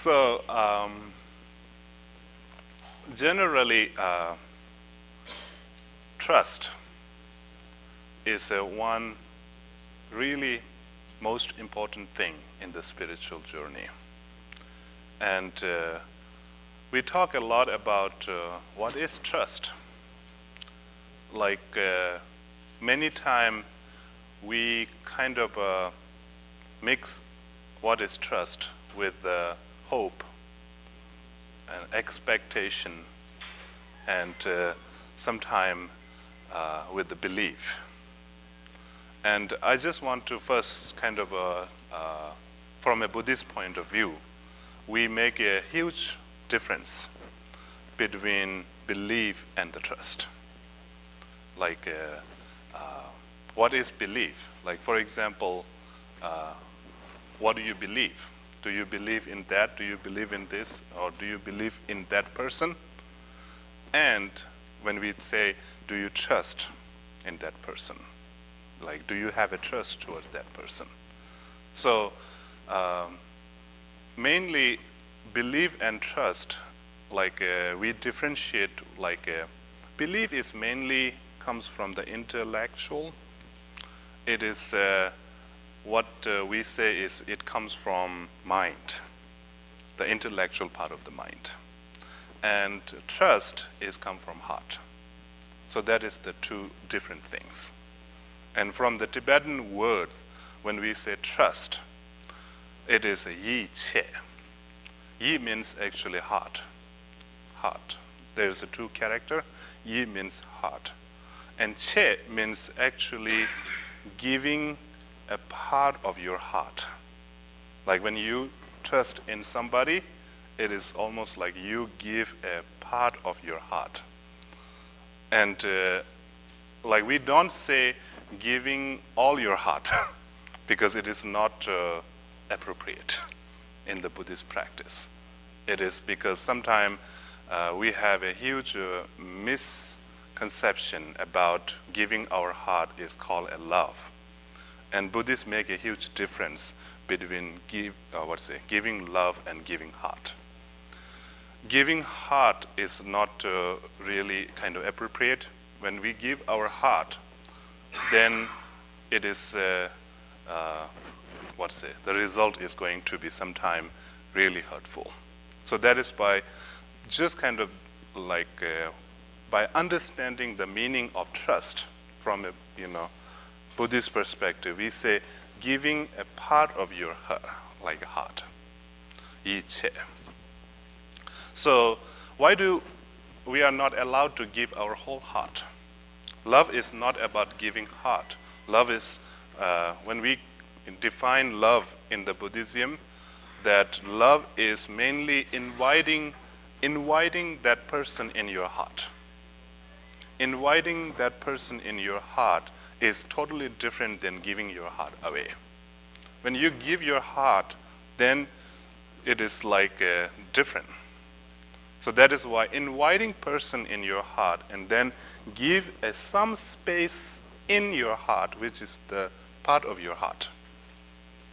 So generally, trust is one really most important thing in the spiritual journey. And we talk a lot about what is trust. Like many times we kind of mix what is trust with hope and expectation, and sometime with the belief. And I just want to first kind of, from a Buddhist point of view, we make a huge difference between belief and the trust. Like, what is belief? Like, for example, what do you believe? Do you believe in that? Do you believe in this? Or do you believe in that person? And when we say, do you trust in that person? Like, do you have a trust towards that person? So, mainly, belief and trust, like we differentiate, like belief is mainly comes from the intellectual. It is what we say is it comes from mind, the intellectual part of the mind. And trust is come from heart. So that is the two different things. And from the Tibetan words, when we say trust, it is yi che. Yi means actually heart. Heart. There is a two character. Yi means heart. And che means actually giving a part of your heart. Like when you trust in somebody, it is almost like you give a part of your heart. And like we don't say giving all your heart because it is not appropriate in the Buddhist practice. It is because sometimes we have a huge misconception about giving our heart is called a love. And Buddhists make a huge difference between giving love and giving heart. Giving heart is not really kind of appropriate. When we give our heart, then it is, the result is going to be sometime really hurtful. So that is why just kind of like by understanding the meaning of trust from a Buddhist perspective, we say giving a part of your heart, like a heart, yi che. So why do we are not allowed to give our whole heart? Love is not about giving heart. Love is, when we define love in the Buddhism, that love is mainly inviting that person in your heart. Inviting that person in your heart is totally different than giving your heart away. When you give your heart, then it is like different. So that is why inviting person in your heart and then give some space in your heart, which is the part of your heart,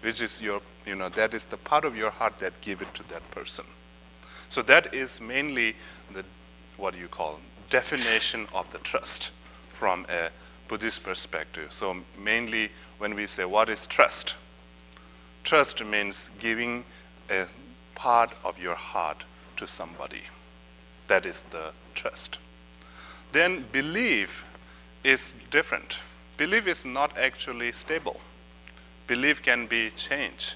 which is your, that is the part of your heart that give it to that person. So that is mainly the, what you call, definition of the trust from a Buddhist perspective. So mainly when we say what is trust? Trust means giving a part of your heart to somebody. That is the trust. Then belief is different. Belief is not actually stable. Belief can be changed,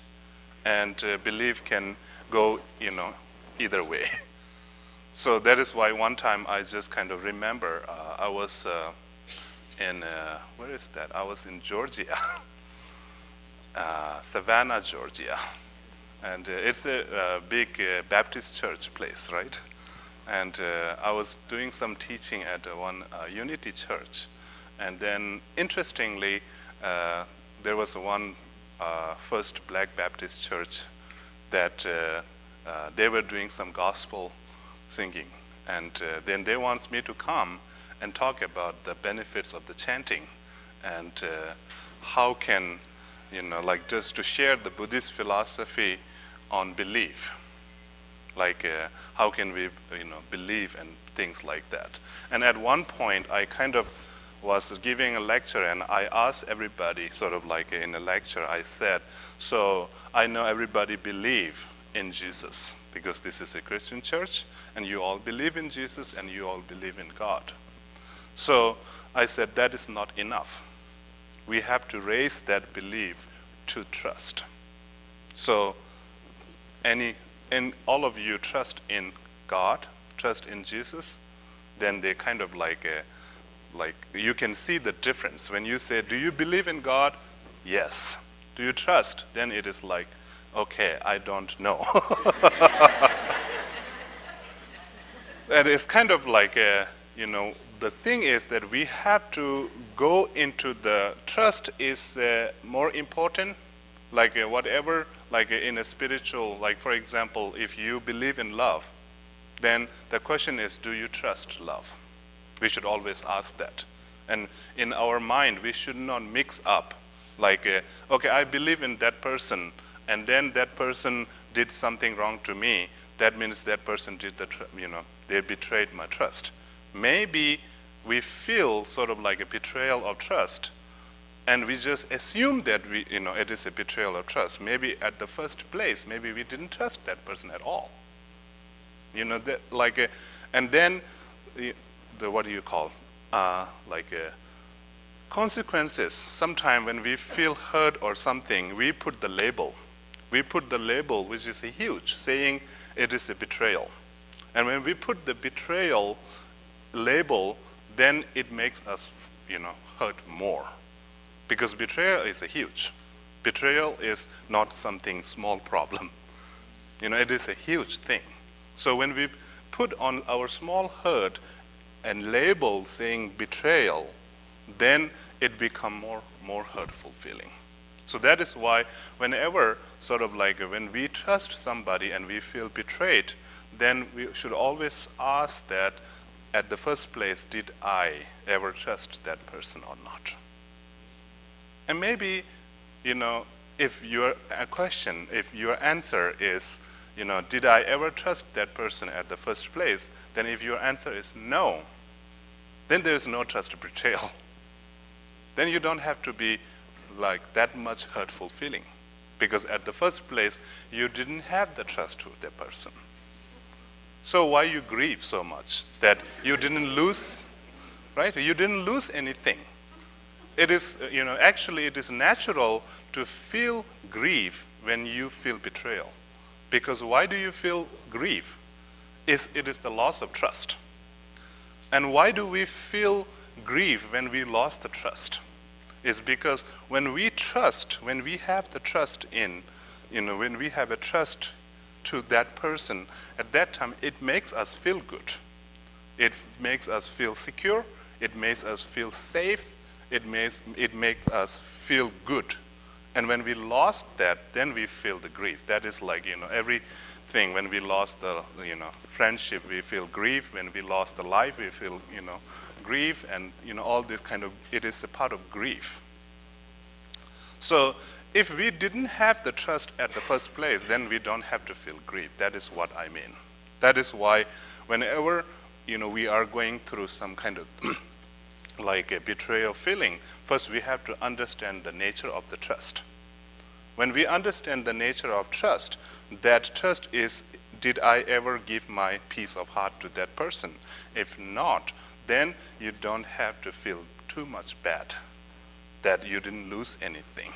and belief can go, either way. So that is why one time I just kind of remember I was in, where is that? I was in Georgia, Savannah, Georgia. And it's a big Baptist church place, right? And I was doing some teaching at one Unity church. And then interestingly, there was one first Black Baptist church that they were doing some gospel singing. And then they want me to come and talk about the benefits of the chanting and how can, like just to share the Buddhist philosophy on belief. Like, how can we, believe and things like that. And at one point, I kind of was giving a lecture, and I asked everybody, sort of like in a lecture, I said, so I know everybody believe in Jesus, because this is a Christian church, and you all believe in Jesus, and you all believe in God. So I said, that is not enough. We have to raise that belief to trust. So and all of you trust in God, trust in Jesus, then they kind of like you can see the difference. When you say, do you believe in God? Yes. Do you trust? Then it is like, okay, I don't know. And it's kind of like, the thing is that we have to go into the trust is more important. Like whatever, like in a spiritual, like for example, if you believe in love, then the question is, do you trust love? We should always ask that. And in our mind, we should not mix up, like, okay, I believe in that person, and then that person did something wrong to me. That means that person did they betrayed my trust. Maybe we feel sort of like a betrayal of trust, and we just assume that it is a betrayal of trust. Maybe at the first place, maybe we didn't trust that person at all. And then the what do you call, consequences. Sometimes when we feel hurt or something, we put the label. We put the label, which is huge, saying it is a betrayal. And when we put the betrayal label, then it makes us, hurt more. Because betrayal is huge. Betrayal is not something small problem. It is a huge thing. So when we put on our small hurt and label saying betrayal, then it becomes more hurtful feeling. So that is why whenever sort of like when we trust somebody and we feel betrayed, then we should always ask that at the first place, did I ever trust that person or not? And maybe, if your answer is, did I ever trust that person at the first place, then if your answer is no, then there's no trust betrayal. Then you don't have to be like that much hurtful feeling, because at the first place, you didn't have the trust to the person. So why you grieve so much that you didn't lose, right? You didn't lose anything. It is, actually it is natural to feel grief when you feel betrayal. Because why do you feel grief? It is the loss of trust. And why do we feel grief when we lost the trust? It's because when we trust, when we have the trust in, when we have a trust to that person, at that time it makes us feel good. It makes us feel secure. It makes us feel safe. It makes us feel good. And when we lost that, then we feel the grief. That is like, everything. When we lost the, friendship, we feel grief. When we lost the life, we feel, grief. And, all this kind of, it is a part of grief. So if we didn't have the trust at the first place, then we don't have to feel grief. That is what I mean. That is why whenever, we are going through some kind of like a betrayal feeling, first we have to understand the nature of the trust. When we understand the nature of trust, that trust is, did I ever give my piece of heart to that person? If not, then you don't have to feel too much bad that you didn't lose anything.